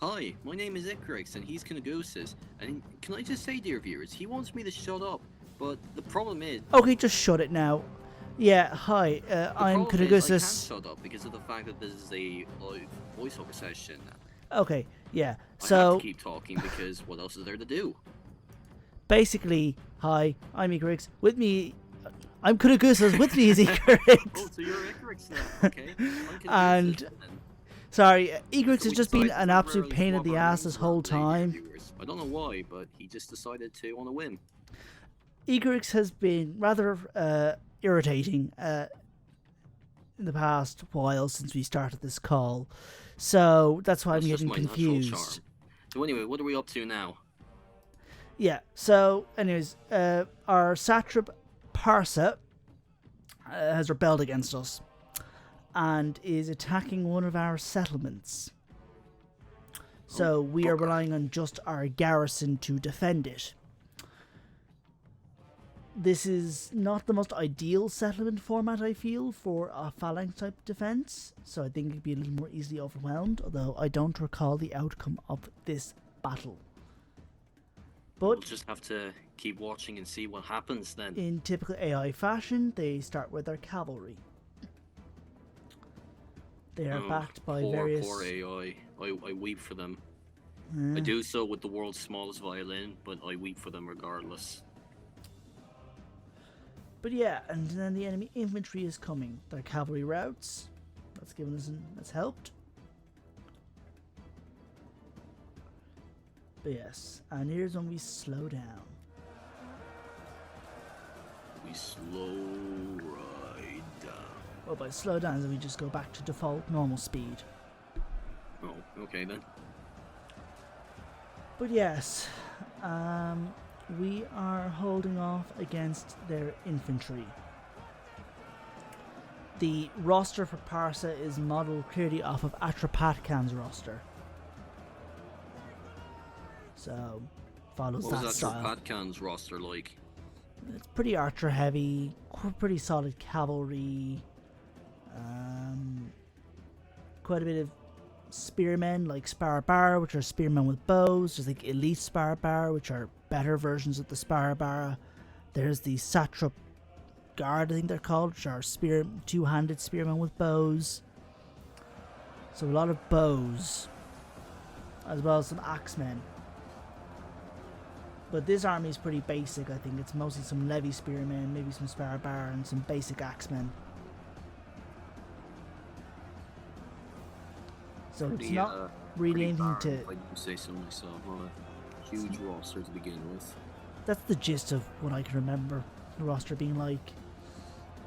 Hi, my name is Icorics and he's Kanagusis. And can I just say, dear viewers, he wants me to shut up, but the problem is... Okay, just shut it now. Yeah, hi, I'm I can't Kanagusis. shut up because of the fact that this is a live voiceover session. Okay, yeah, I have so to keep talking because what else is there to do? basically, hi, I'm Icorics. With me, I'm Kanagusis. With me is Icorics. Oh, so you're Icorics now, okay. And sorry, Icorics has just been an absolute temporarily pain in the swap our ass names this around whole today, dear time. viewers. I don't know why, but he just decided to on a whim. Icorics has been rather irritating in the past while since we started this call, so that's why I'm That's just getting my natural charm. confused. So anyway, what are we up to now? Yeah, so anyways, our satrap Parsa has rebelled against us and is attacking one of our settlements. So we are relying on just our garrison to defend it. This is not the most ideal settlement format, I feel, for a phalanx type defense, so I think it'd be a little more easily overwhelmed, although I don't recall the outcome of this battle. But We'll just have to keep watching and see what happens then. in typical AI fashion, they start with their cavalry. They are backed by various... Poor AI. I weep for them. I do so with the world's smallest violin, but I weep for them regardless. But yeah, and then the enemy infantry is coming. Their cavalry routes. That's helped. But yes, and here's when we slow down. We slow right down. Well, by slow down, we just go back to default normal speed. Oh, okay then. But yes, we are holding off against their infantry. The roster for Parsa is modelled clearly off of Atropatkan's roster. So, follows that style. What was Atropatkan's roster like? It's pretty archer heavy, pretty solid cavalry, quite a bit of spearmen like Sparabara, which are spearmen with bows. There's like elite Sparabara, which are better versions of the Sparabara. There's the Satrap Guard, I think they're called, which are two-handed spearmen with bows. So a lot of bows, as well as some axemen. But this army is pretty basic, I think. It's mostly some levy spearmen, maybe some Sparabara, and some basic axemen. So it's not really anything to... If I do say so myself, huge roster to begin with. That's the gist of what I can remember the roster being like.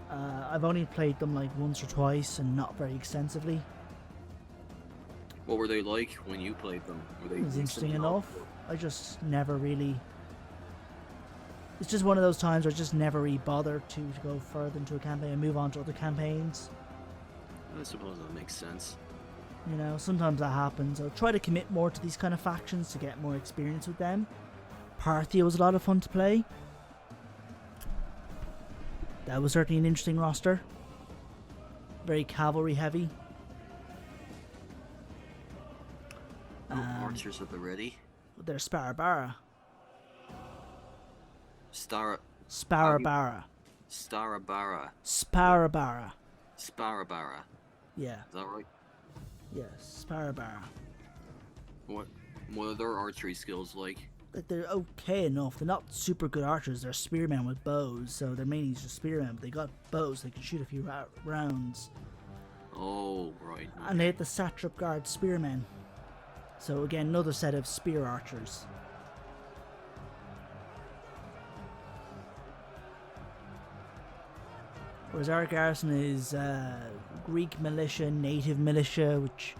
I've only played them like once or twice and not very extensively. What were they like when you played them? Were they It was interesting enough. I just never really... It's just one of those times where I just never really bother to go further into a campaign and move on to other campaigns. I suppose that makes sense. You know, sometimes that happens. I'll try to commit more to these kind of factions to get more experience with them. Parthia was a lot of fun to play. That was certainly an interesting roster. Very cavalry heavy. Archers at the ready. They're Sparabara. Sparabara. Sparabara. Yeah. Is that right? Yes, Sparabara. What are their archery skills like? Like, they're okay enough. They're not super good archers. They're spearmen with bows, so they're mainly just spearmen. But they got bows. They can shoot a few rounds. Oh, right. Okay. And they had the Satrap Guard spearmen. So again, another set of spear archers. Whereas our garrison is Greek militia, native militia, which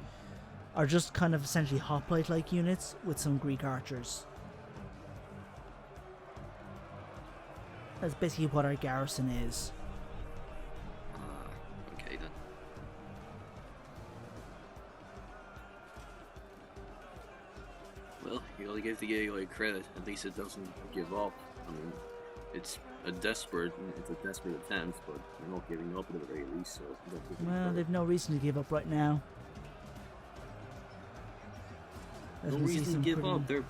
are just kind of essentially hoplite-like units with some Greek archers. That's basically what our garrison is. Okay then. Well, you gotta give the AI credit. At least it doesn't give up. I mean, it's a desperate attempt, but they're not giving up at the very least. So well, they've no reason to give up right now. As No we see reason to some give pretty- up. They're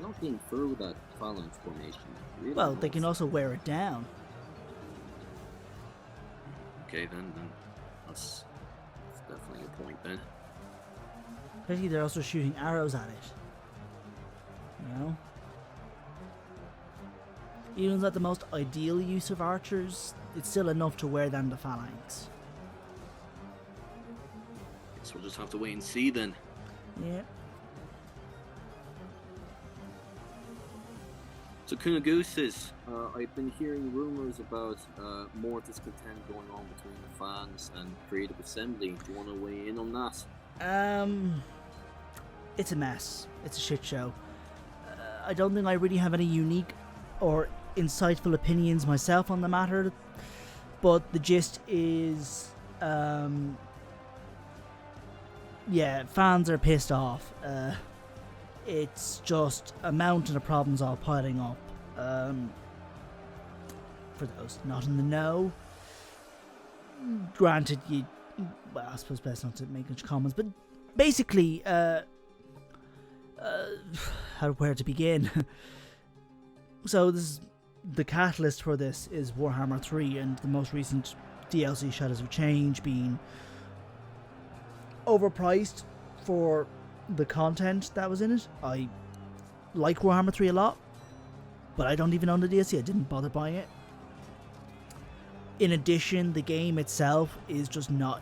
not getting through that phalanx formation. Really Well, they not. can also wear it down. Okay, then that's definitely a point then. Especially they're also shooting arrows at it. You know? Even though it's not the most ideal use of archers, it's still enough to wear down the phalanx. Guess we'll just have to wait and see then. Yeah. So Kunagooses, I've been hearing rumors about more discontent going on between the fans and Creative Assembly. Do you want to weigh in on that? It's a mess. It's a shit show. I don't think I really have any unique or insightful opinions myself on the matter, but the gist is, yeah, fans are pissed off. It's just a mountain of problems all piling up. For those not in the know, granted, well, I suppose best not to make much comments, but basically, where to begin? So this is, the catalyst for this is Warhammer 3 and the most recent DLC Shadows of Change being overpriced for the content that was in it. I like Warhammer 3 a lot, but I don't even own the DLC. I didn't bother buying it. In addition, the game itself is just not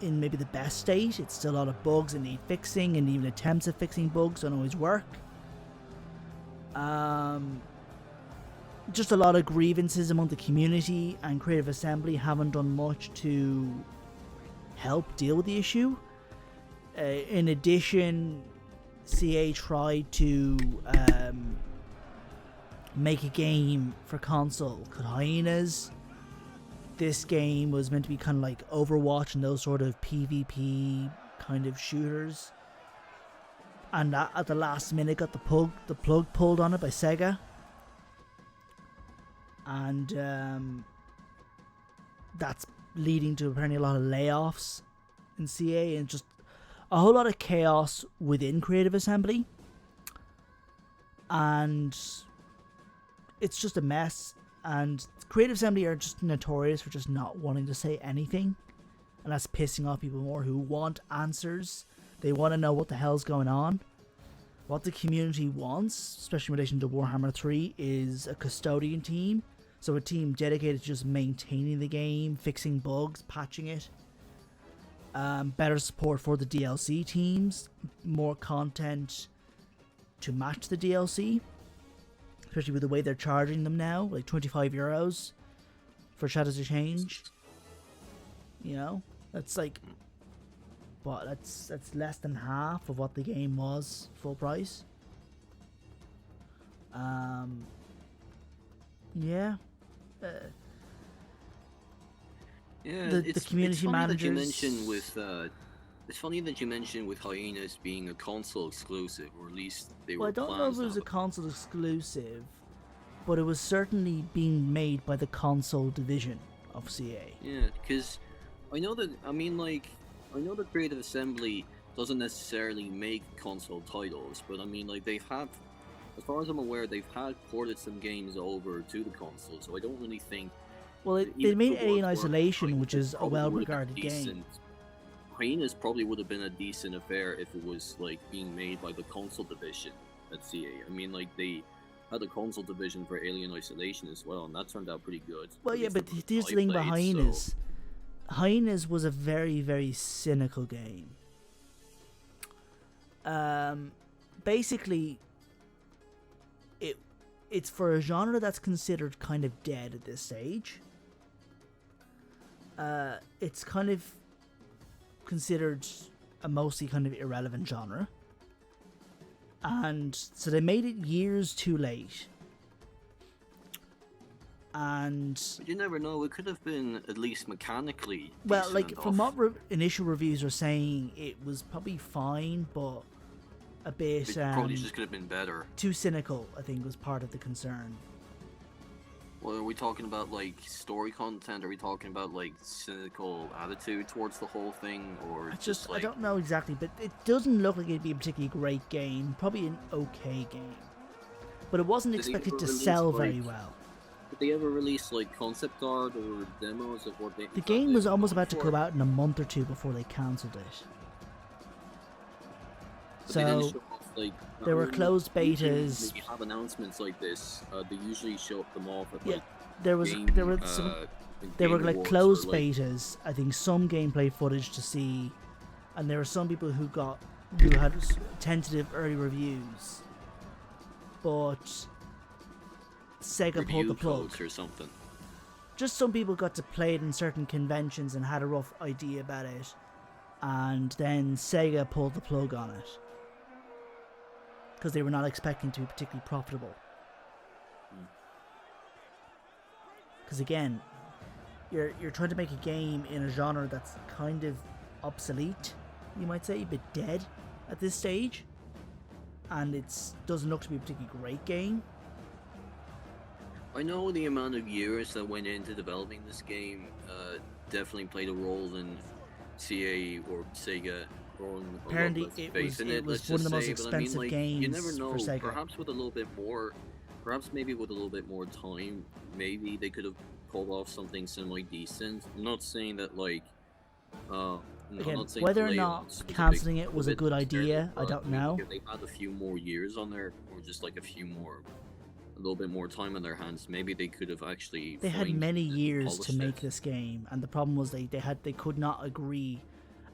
in maybe the best state. It's still a lot of bugs that need fixing, and even attempts at fixing bugs don't always work. Just a lot of grievances among the community, and Creative Assembly haven't done much to help deal with the issue. In addition, CA tried to make a game for console called Hyenas. This game was meant to be kind of like Overwatch and those sort of PvP kind of shooters, and that at the last minute got the plug pulled on it by Sega, and that's leading to apparently a lot of layoffs in CA and just a whole lot of chaos within Creative Assembly, and it's just a mess. And Creative Assembly are just notorious for just not wanting to say anything, and that's pissing off people more who want answers. They want to know what the hell's going on. What the community wants, especially in relation to Warhammer 3, is a custodian team. So a team dedicated to just maintaining the game, fixing bugs, patching it. Better support for the DLC teams, more content to match the DLC, especially with the way they're charging them now, like €25 for Shadows of Change. You know, that's like, what? That's less than half of what the game was full price. Yeah. Yeah, the community managers. It's funny that you mentioned with Hyenas being a console exclusive, or at least they were. Well, I don't know if it was a console exclusive, but it was certainly being made by the console division of CA. Yeah, because I know that Creative Assembly doesn't necessarily make console titles, but I mean, like, they've had, as far as I'm aware, they've had ported some games over to the console, so I don't really think. Well, they made Alien Isolation, which is a well-regarded game. Hyenas probably would have been a decent affair if it was like being made by the console division at CA. I mean, like, they had a console division for Alien Isolation as well, and that turned out pretty good. Well, yeah, but here's the thing about Hyenas. Hyenas was a very, very cynical game. Basically, it's for a genre that's considered kind of dead at this stage. It's kind of considered a mostly kind of irrelevant genre, and so they made it years too late. And but you never know, it could have been at least mechanically well, like, enough. from what initial reviews are saying, it was probably fine, but a bit it probably just could have been better. Too cynical, I think, was part of the concern. Well, are we talking about like story content? Are we talking about like cynical attitude towards the whole thing, or just I like? don't know exactly, but it doesn't look like it'd be a particularly great game. Probably an okay game, but it wasn't Did they expected ever to release sell like? very well. Did they ever release like concept art or demos of what they The that game they was were almost going about to for? come out in a month or two before they cancelled it. But they didn't So show off like. there were closed Usually when betas. you have announcements like this, they usually show them off at Yeah, like there game, were some there were game like awards closed or like. betas. I think some gameplay footage to see, and there were some people who had tentative early reviews, but Sega pulled the Review plug. codes or something. Just some people got to play it in certain conventions and had a rough idea about it, and then Sega pulled the plug on it because they were not expecting to be particularly profitable. Because again, you're trying to make a game in a genre that's kind of obsolete, you might say, a bit dead at this stage, and it doesn't look to be a particularly great game. I know the amount of years that went into developing this game definitely played a role in CA or Sega growing Apparently, a lot less faith in it. was Let's one of just the most say, but I mean, expensive like, games you never know. for Sega. Perhaps with a little bit more, perhaps maybe with a little bit more time, maybe they could have pulled off something semi decent. I'm not saying that like, no, Again, I'm not saying whether or the not layoffs was a big cancelling it part was of a it good necessarily, idea, I but don't mean, know. if they had a few more years on there, or just like a little bit more time on their hands, maybe they could have actually. They had many years to make it. this game, and the problem was they could not agree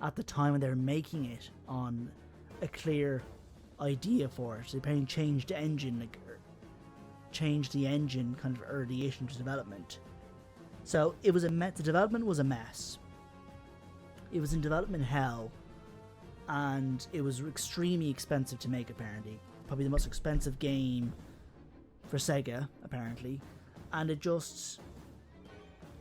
at the time when they were making it on a clear idea for it. They apparently changed the engine, changed the engine kind of early-ish into development. So it was the development was a mess. It was in development hell, and it was extremely expensive to make. Apparently, probably the most expensive game for Sega, apparently, and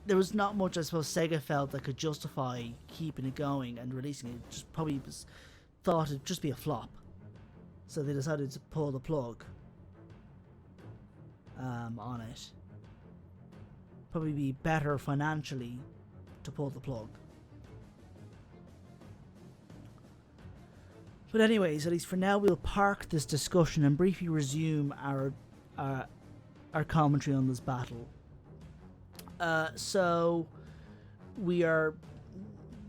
there was not much, I suppose, Sega felt that could justify keeping it going and releasing it. Just probably thought it'd just be a flop, so they decided to pull the plug on it. Probably be better financially to pull the plug. But anyways, at least for now, we'll park this discussion and briefly resume our commentary on this battle. So we are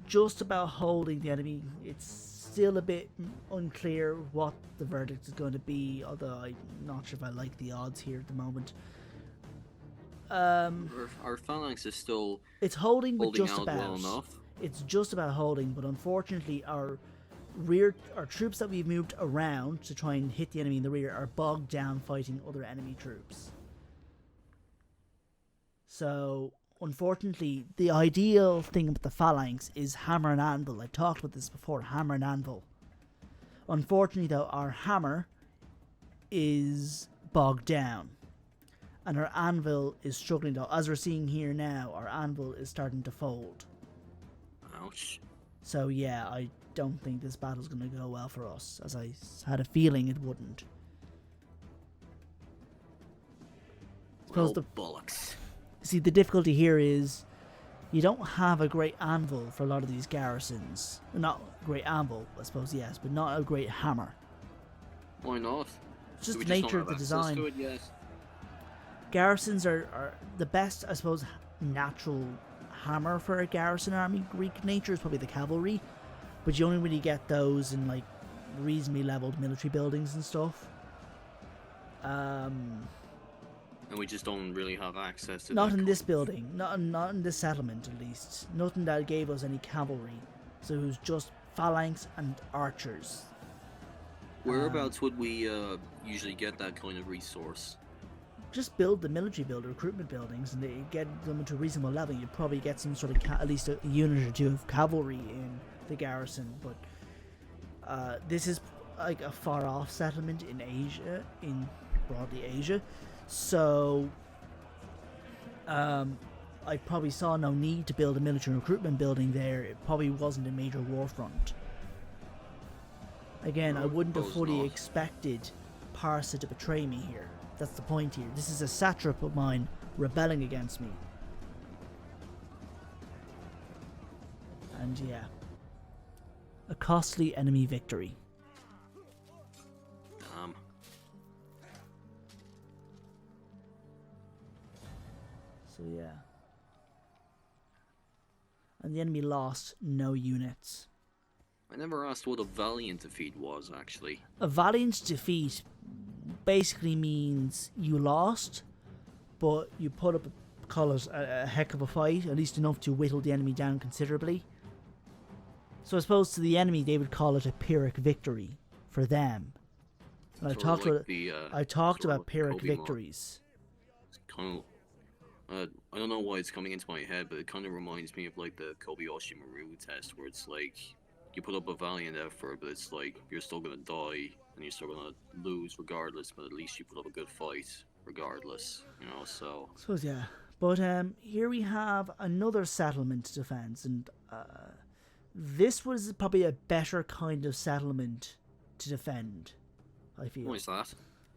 just about holding the enemy. It's still a bit unclear what the verdict is going to be, although I'm not sure if I like the odds here at the moment. Our phalanx is still it's holding, but just out about. well enough. It's just about holding, but unfortunately our troops that we've moved around to try and hit the enemy in the rear are bogged down fighting other enemy troops. So, unfortunately, the ideal thing with the phalanx is hammer and anvil. I talked about this before, hammer and anvil. Unfortunately, though, our hammer is bogged down, and our anvil is struggling. Though, as we're seeing here now, our anvil is starting to fold. Ouch. So yeah, I don't think this battle's going to go well for us, as I had a feeling it wouldn't. Well, bollocks. See, the difficulty here is you don't have a great anvil for a lot of these garrisons. Not a great anvil, I suppose, yes, but not a great hammer. Why not? It's just Do we the just nature not of the have access design. to it yet? Garrisons are the best, I suppose, natural hammer for a garrison army. Greek nature is probably the cavalry, but you only really get those in like reasonably leveled military buildings and stuff. And we just don't really have access to Not that in this building, not in this settlement at least. Nothing that gave us any cavalry. So it was just phalanx and archers. Whereabouts would we usually get that kind of resource? Just build the military recruitment buildings, and they get them to a reasonable level. You'd probably get some sort of at least a unit or two of cavalry in the garrison. But this is like a far off settlement in Asia, in broadly Asia. So I probably saw no need to build a military recruitment building there. It probably wasn't a major war front. Again, I wouldn't have fully expected Parsa to betray me here. That's the point here. This is a satrap of mine rebelling against me. And yeah, a costly enemy victory. So yeah. And the enemy lost no units. I never asked what a valiant defeat was, actually. A valiant defeat basically means you lost, but you put up a heck of a fight, at least enough to whittle the enemy down considerably. So I suppose to the enemy they would call it a Pyrrhic victory for them. And I talked about Pyrrhic victories. It's kind of, I don't know why it's coming into my head, but it kind of reminds me of like the Kobayashi Maru test, where it's like you put up a valiant effort, but it's like you're still gonna die and you're still gonna lose regardless. But at least you put up a good fight regardless, you know. So I suppose yeah. But here we have another settlement defense, and this was probably a better kind of settlement to defend, I feel. why is that?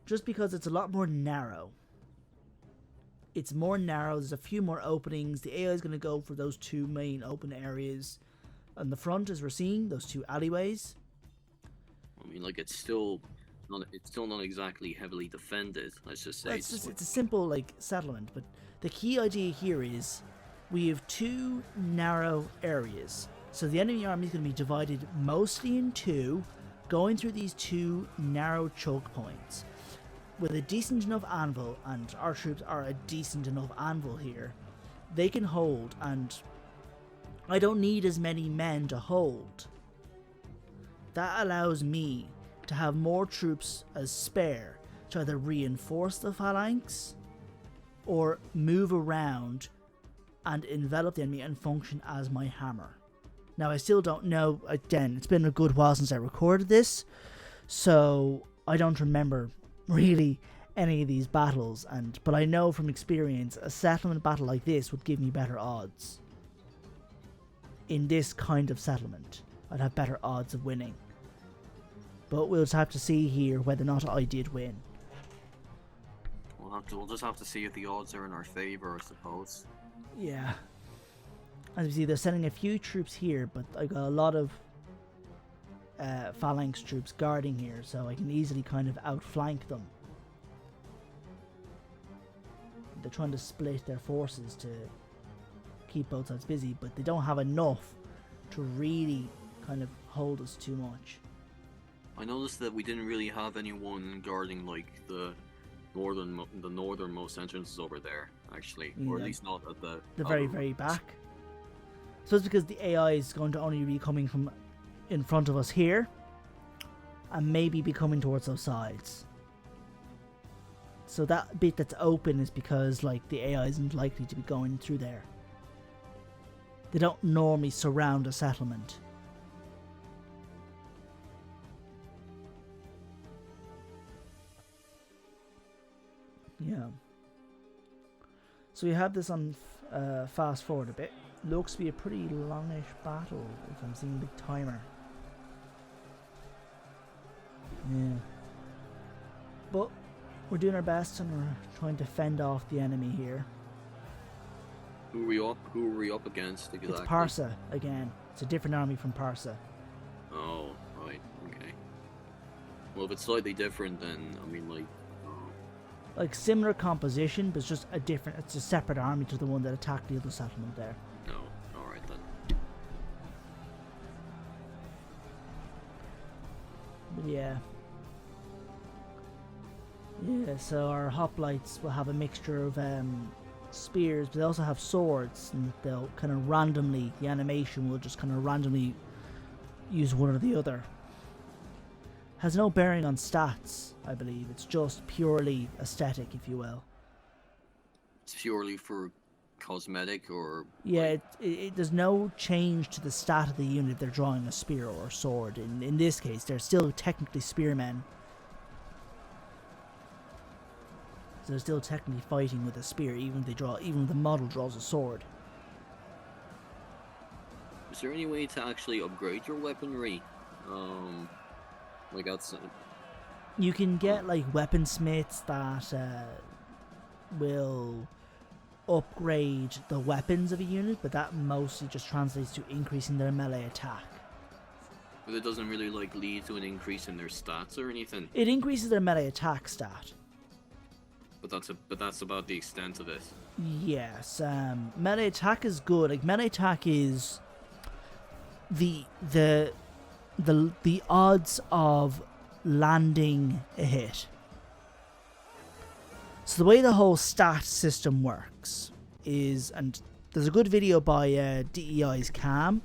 Just because it's a lot more narrow. It's more narrow, there's a few more openings. The AI is going to go for those two main open areas. On the front, as we're seeing, those two alleyways. I mean, like it's still not exactly heavily defended. Let's just say It's a simple like settlement, but the key idea here is we have two narrow areas. So the enemy army is going to be divided mostly in two, going through these two narrow choke points. With a decent enough anvil, and our troops are a decent enough anvil here, they can hold, and I don't need as many men to hold. That allows me to have more troops as spare to either reinforce the phalanx or move around and envelop the enemy and function as my hammer. Now I still don't know, again, it's been a good while since I recorded this, so I don't remember really any of these battles, but I know from experience a settlement battle like this would give me better odds. In this kind of settlement, I'd have better odds of winning. But we'll just have to see here whether or not I did win. We'll just have to see if the odds are in our favor, I suppose. Yeah. As you see, they're sending a few troops here, but I got a lot of phalanx troops guarding here, so I can easily kind of outflank them. They're trying to split their forces to keep both sides busy, but they don't have enough to really kind of hold us too much. I noticed that we didn't really have anyone guarding like the northernmost entrances over there, actually, or at least not at the very back. So it's because the AI is going to only be coming from in front of us here, and maybe be coming towards those sides. So that bit that's open is because like the AI isn't likely to be going through there. They don't normally surround a settlement. Yeah. So we have this on fast forward a bit. Looks to be a pretty longish battle if I'm seeing the timer. Yeah. But we're doing our best and we're trying to fend off the enemy here. Who are we up against exactly? It's Parsa again. It's a different army from Parsa. Oh, right, okay. Well, if it's slightly different, then I mean, like similar composition, but it's just it's a separate army to the one that attacked the other settlement there. No, all right then. But yeah. Yeah, so our hoplites will have a mixture of spears, but they also have swords, and they'll kind of randomly, the animation will just kind of randomly use one or the other. Has no bearing on stats, I believe. It's just purely aesthetic, if you will. It's purely for cosmetic, or yeah, there's no change to the stat of the unit if they're drawing a spear or a sword. In this case, they're still technically spearmen. So they're still technically fighting with a spear, even if the model draws a sword. Is there any way to actually upgrade your weaponry? Like outside? You can get like weaponsmiths that will upgrade the weapons of a unit, but that mostly just translates to increasing their melee attack. But it doesn't really like lead to an increase in their stats or anything. It increases their melee attack stat. But that's about the extent of it. Yes, melee attack is good. Like, melee attack is the odds of landing a hit. So the way the whole stat system works is, and there's a good video by DEI's Cam,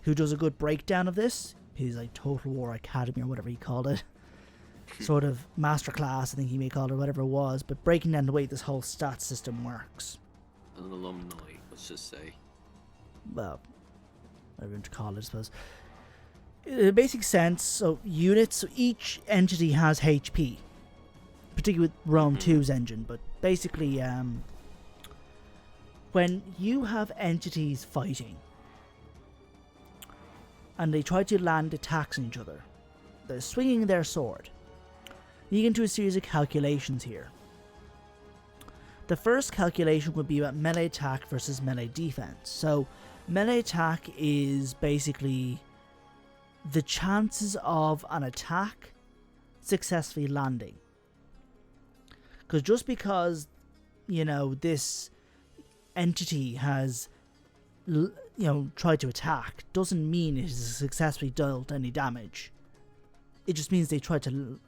who does a good breakdown of this. He's like Total War Academy or whatever he called it. Sort of masterclass, I think he may call it, or whatever it was, but breaking down the way this whole stat system works. An alumni, let's just say. Well, whatever you call it, I suppose. In a basic sense, so units, so each entity has HP, particularly with Rome 2's engine, but basically, when you have entities fighting, and they try to land attacks on each other, they're swinging their sword. You get into a series of calculations here. The first calculation would be about melee attack versus melee defense. So, melee attack is basically the chances of an attack successfully landing. Because just because, you know, this entity has, you know, tried to attack doesn't mean it has successfully dealt any damage. It just means they tried to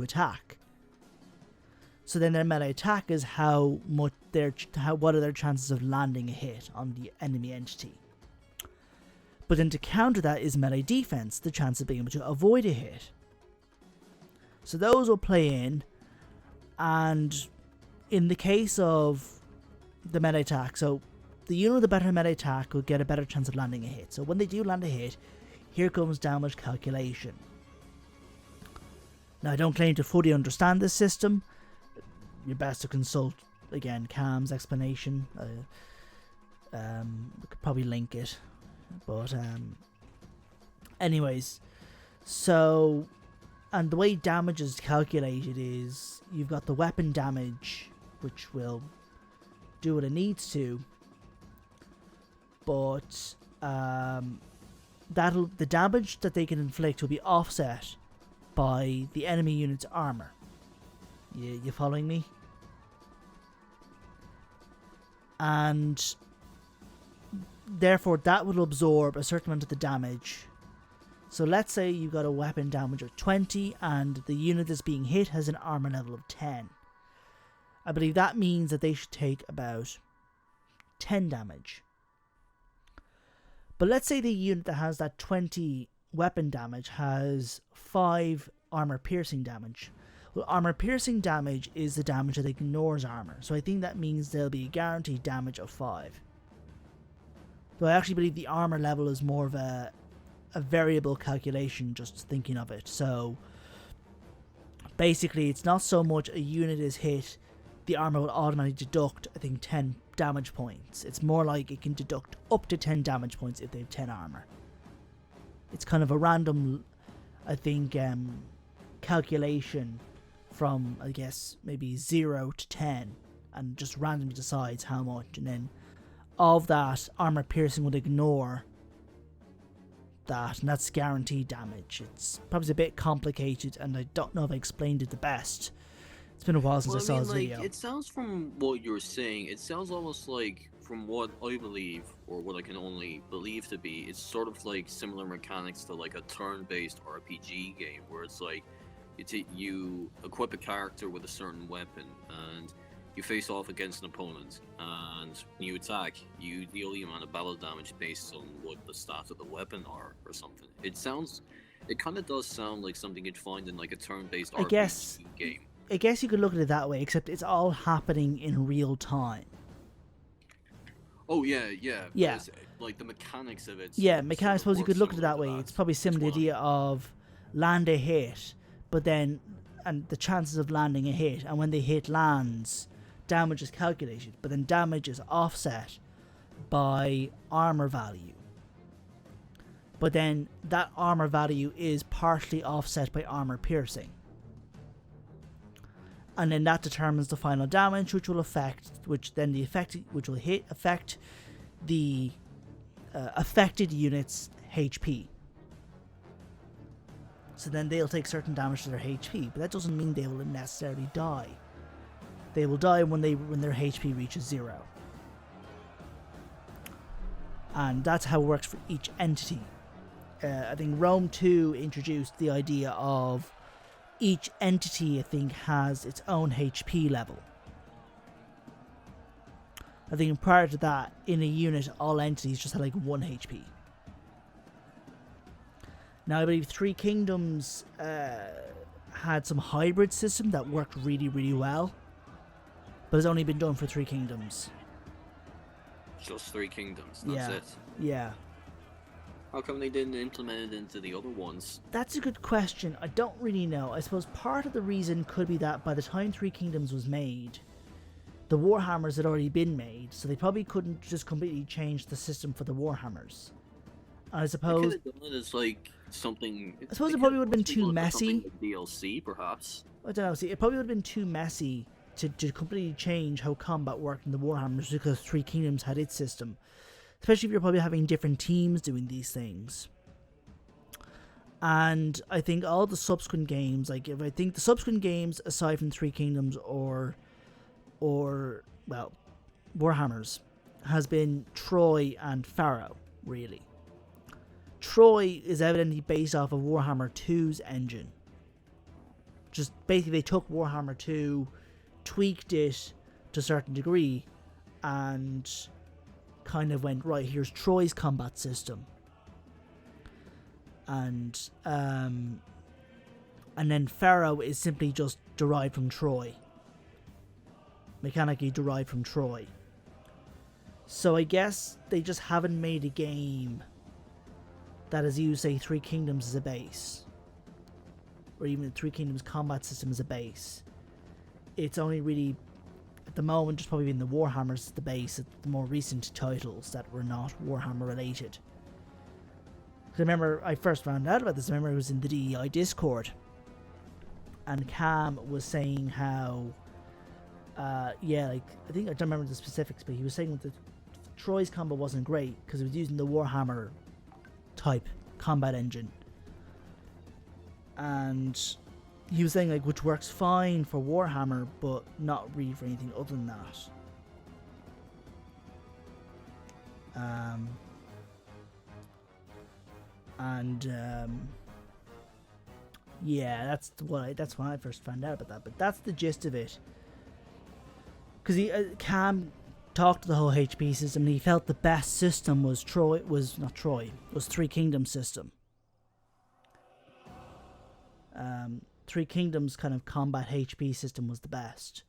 attack. So then their melee attack is what are their chances of landing a hit on the enemy entity. But then to counter that is melee defense, the chance of being able to avoid a hit. So those will play in, and in the case of the melee attack, so the unit with the better melee attack will get a better chance of landing a hit. So when they do land a hit, here comes damage calculation. Now, I don't claim to fully understand this system. You're best to consult, again, Cam's explanation. We could probably link it. But, anyways. So, and the way damage is calculated is you've got the weapon damage, which will do what it needs to. But, the damage that they can inflict will be offset by the enemy unit's armor. You following me? And therefore that will absorb a certain amount of the damage. So let's say you got a weapon damage of 20 and the unit that's being hit has an armor level of 10. I believe that means that they should take about 10 damage. But let's say the unit that has that 20 weapon damage has 5 armor piercing damage. Well, armor piercing damage is the damage that ignores armor, so I think that means there'll be a guaranteed damage of 5. Though I actually believe the armor level is more of a variable calculation, just thinking of it. So basically it's not so much a unit is hit, the armor will automatically deduct, I think, 10 damage points. It's more like it can deduct up to 10 damage points if they have 10 armor. It's kind of a random, I think, calculation from, I guess, maybe 0 to 10, and just randomly decides how much, and then of that, armor piercing would ignore that, and that's guaranteed damage. It's probably a bit complicated, and I don't know if I explained it the best. It's been a while since I saw this video. It sounds, from what you're saying, it sounds almost like, from what I believe, or what I can only believe to be, it's sort of like similar mechanics to like a turn-based RPG game, where it's like, you equip a character with a certain weapon, and you face off against an opponent, and when you attack, you deal the amount of battle damage based on what the stats of the weapon are, or something. It kind of does sound like something you'd find in like a turn-based RPG game. I guess you could look at it that way, except it's all happening in real time. Oh, yeah. Like the mechanics of it. Yeah, I suppose you could look at it that way. It's probably similar to the idea of land a hit, but then, and the chances of landing a hit, and when the hit lands, damage is calculated, but then damage is offset by armor value. But then that armor value is partially offset by armor piercing. and then that determines the final damage, which will affect the affected unit's HP. So then they'll take certain damage to their HP, but that doesn't mean they will necessarily die. They will die when their HP reaches 0. And that's how it works for each entity. I think Rome 2 introduced the idea of each entity, I think, has its own HP level. I think prior to that, in a unit, all entities just had like 1 HP. Now, I believe Three Kingdoms had some hybrid system that worked really, really well, but it's only been done for Three Kingdoms. Just Three Kingdoms, that's it. Yeah. How come they didn't implement it into the other ones? That's a good question. I don't really know. I suppose part of the reason could be that by the time Three Kingdoms was made, the Warhammers had already been made, so they probably couldn't just completely change the system for the Warhammers. And I suppose... They could have done it as like something... I suppose it probably would have been too messy. Like DLC, perhaps. I don't know. See, it probably would have been too messy to completely change how combat worked in the Warhammers because Three Kingdoms had its system. Especially if you're probably having different teams doing these things. And I think all the subsequent games, like if I think the subsequent games aside from Three Kingdoms or well, Warhammers, has been Troy and Pharaoh, really. Troy is evidently based off of Warhammer 2's engine. Just basically they took Warhammer 2, tweaked it to a certain degree, and kind of went, right, here's Troy's combat system. And then Pharaoh is simply just derived from Troy. Mechanically derived from Troy. So I guess they just haven't made a game that has used, say, Three Kingdoms as a base. Or even the Three Kingdoms combat system as a base. It's only really, at the moment, just probably been the Warhammers as the base, the more recent titles that were not Warhammer related. I remember I first found out about this, I remember it was in the DEI Discord. And Cam was saying how, I think, I don't remember the specifics, but he was saying that Troy's combat wasn't great because it was using the Warhammer type combat engine. And he was saying, like, which works fine for Warhammer, but not really for anything other than that. Yeah, that's when I first found out about that. But that's the gist of it. Because Cam talked to the whole HP system, and he felt the best system was Three Kingdoms system. Three Kingdoms kind of combat HP system was the best.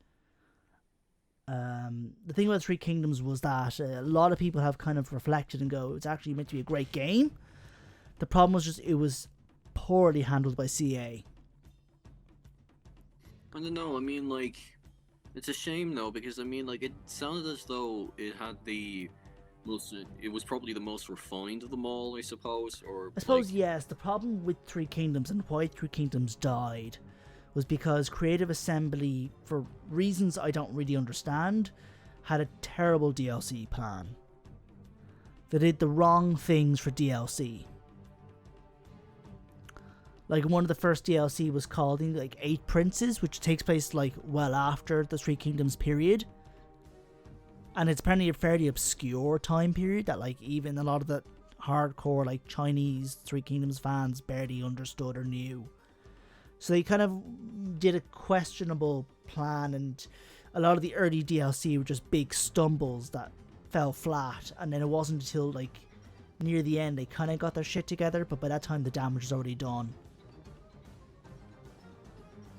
The thing about Three Kingdoms was that a lot of people have kind of reflected and go, it's actually meant to be a great game. The problem was just it was poorly handled by CA. I don't know, I mean, like, it's a shame though, because I mean, like, it sounded as though it had it was probably the most refined of them all, I suppose, or... I suppose, like... yes, the problem with Three Kingdoms and why Three Kingdoms died was because Creative Assembly, for reasons I don't really understand, had a terrible DLC plan. They did the wrong things for DLC. Like, one of the first DLC was called, I think, like, 8 Princes, which takes place, like, well after the Three Kingdoms period. And it's apparently a fairly obscure time period that, like, even a lot of the hardcore, like, Chinese Three Kingdoms fans barely understood or knew. So they kind of did a questionable plan, and a lot of the early DLC were just big stumbles that fell flat. And then it wasn't until, like, near the end they kind of got their shit together, but by that time the damage was already done.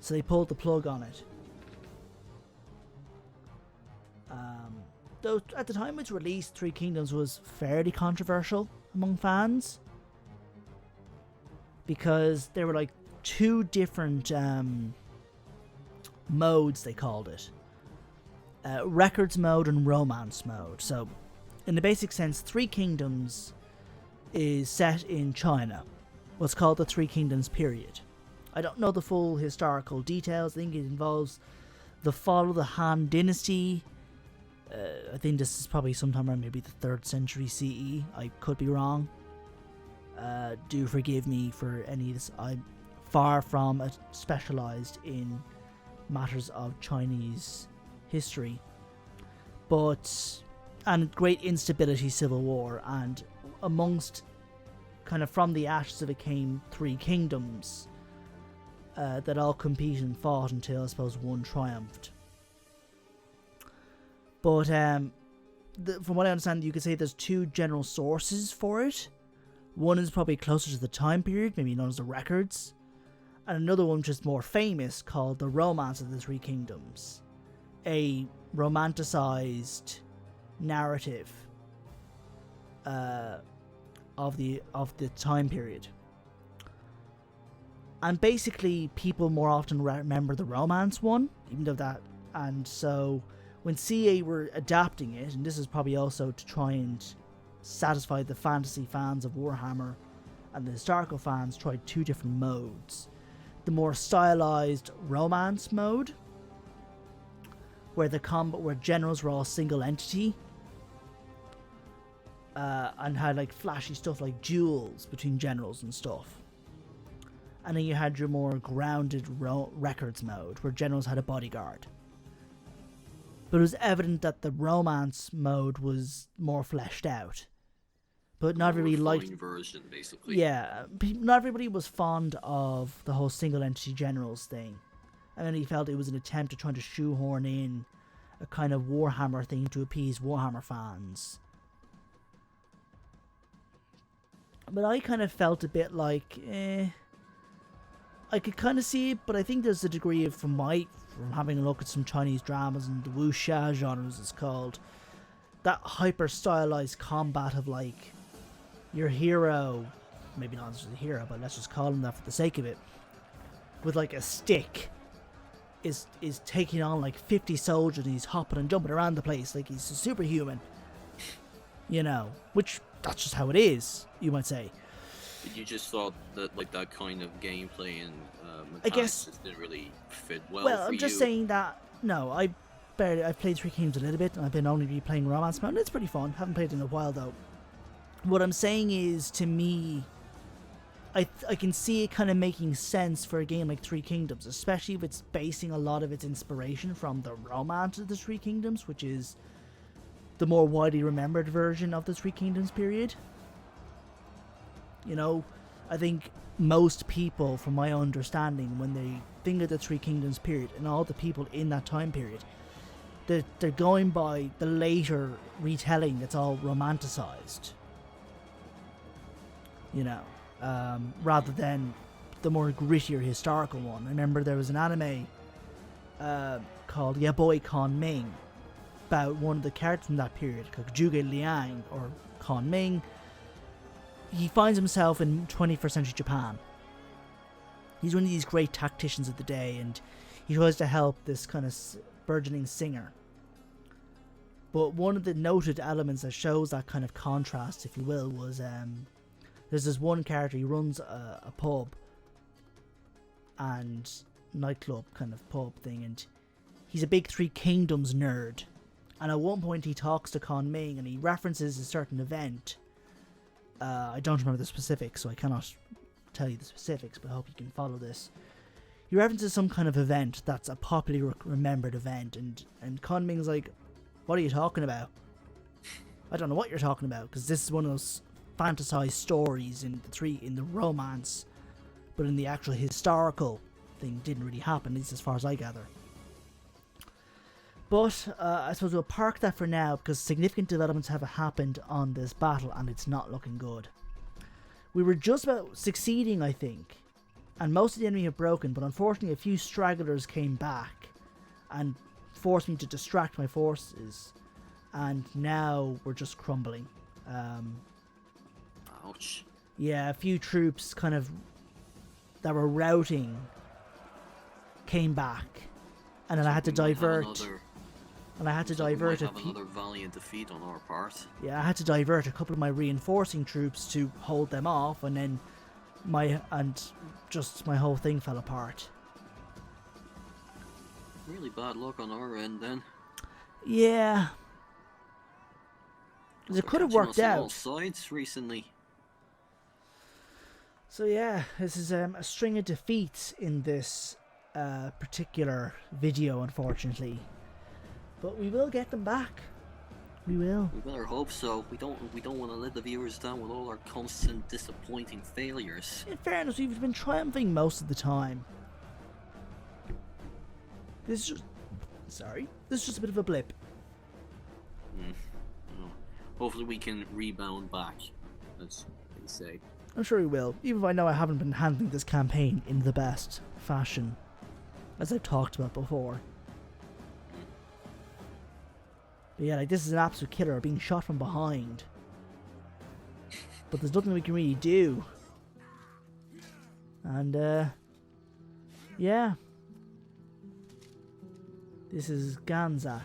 So they pulled the plug on it. Though at the time it's released, Three Kingdoms was fairly controversial among fans. Because there were like 2 different modes, they called it. Records mode and romance mode. So, in the basic sense, Three Kingdoms is set in China. What's called the Three Kingdoms period. I don't know the full historical details. I think it involves the fall of the Han Dynasty. I think this is probably sometime around maybe the 3rd century CE. I could be wrong. Do forgive me for any of this. I'm far from specialized in matters of Chinese history. And great instability, civil war, and amongst kind of from the ashes of it came 3 kingdoms that all competed and fought until I suppose one triumphed. But from what I understand, you could say there's 2 general sources for it. One is probably closer to the time period, maybe known as the records, and another one which is more famous called the Romance of the 3 Kingdoms, a romanticized narrative of the time period. And basically, people more often remember the Romance one, even though that, and so when CA were adapting it, and this is probably also to try and satisfy the fantasy fans of Warhammer and the historical fans, tried 2 different modes. The more stylized Romance mode, where where generals were all single entity, and had like flashy stuff like duels between generals and stuff. And then you had your more grounded records mode, where generals had a bodyguard. But it was evident that the Romance mode was more fleshed out. But not everybody liked version, basically. Yeah, not everybody was fond of the whole single entity generals thing. And then he felt it was an attempt to try to shoehorn in a kind of Warhammer thing to appease Warhammer fans. But I kind of felt a bit like, I could kind of see it, but I think there's a degree of, from having a look at some Chinese dramas and the wuxia genres it's called, that hyper stylized combat of like your hero, maybe not as a hero, but let's just call him that for the sake of it, with like a stick is taking on like 50 soldiers and he's hopping and jumping around the place like he's a superhuman, you know, which that's just how it is, you might say. You just thought that like that kind of gameplay and I guess just didn't really fit well. Well, for I'm just you. saying that I've played 3 Kingdoms a little bit, and I've been only replaying Romance mode. It's pretty fun. Haven't played it in a while though. What I'm saying is, to me, I can see it kind of making sense for a game like 3 Kingdoms, especially if it's basing a lot of its inspiration from the Romance of the 3 Kingdoms, which is the more widely remembered version of the 3 Kingdoms period. You know, I think most people, from my understanding, when they think of the 3 Kingdoms period and all the people in that time period, they're going by the later retelling that's all romanticized. You know, rather than the more grittier historical one. I remember there was an anime called Ya Boy Con Ming about one of the characters from that period, called Zhuge Liang, or Con Ming. He finds himself in 21st century Japan. He's one of these great tacticians of the day, and he tries to help this kind of burgeoning singer. But one of the noted elements that shows that kind of contrast, if you will, was there's this one character. He runs a pub and nightclub kind of pub thing, and he's a big 3 Kingdoms nerd. And at one point he talks to Con Ming and he references a certain event. I don't remember the specifics, so I cannot tell you the specifics, but I hope you can follow this. He references some kind of event that's a popularly remembered event, and Con Ming's like, what are you talking about? I don't know what you're talking about, because this is one of those fantasized stories in the Romance, but in the actual historical thing didn't really happen, at least as far as I gather. But I suppose we'll park that for now, because significant developments have happened on this battle and it's not looking good. We were just about succeeding, I think, and most of the enemy have broken, but unfortunately a few stragglers came back and forced me to distract my forces, and now we're just crumbling. Ouch. Yeah, a few troops kind of that were routing came back, and then I had to divert. And I had to divert another valiant defeat on our part. Yeah, I had to divert a couple of my reinforcing troops to hold them off, and then my whole thing fell apart. Really bad luck on our end then. Yeah. 'Cause it They're could have catching worked us on all out. sides recently. So yeah, this is a string of defeats in this particular video, unfortunately. But we will get them back. We will. We better hope so. We don't want to let the viewers down with all our constant disappointing failures. In fairness, we've been triumphing most of the time. This is just... Sorry. This is just a bit of a blip. Oh. Hopefully we can rebound back, as they say. I'm sure we will, even if I know I haven't been handling this campaign in the best fashion, as I've talked about before. But yeah, like, this is an absolute killer, being shot from behind. But there's nothing we can really do. And, yeah. This is Ganza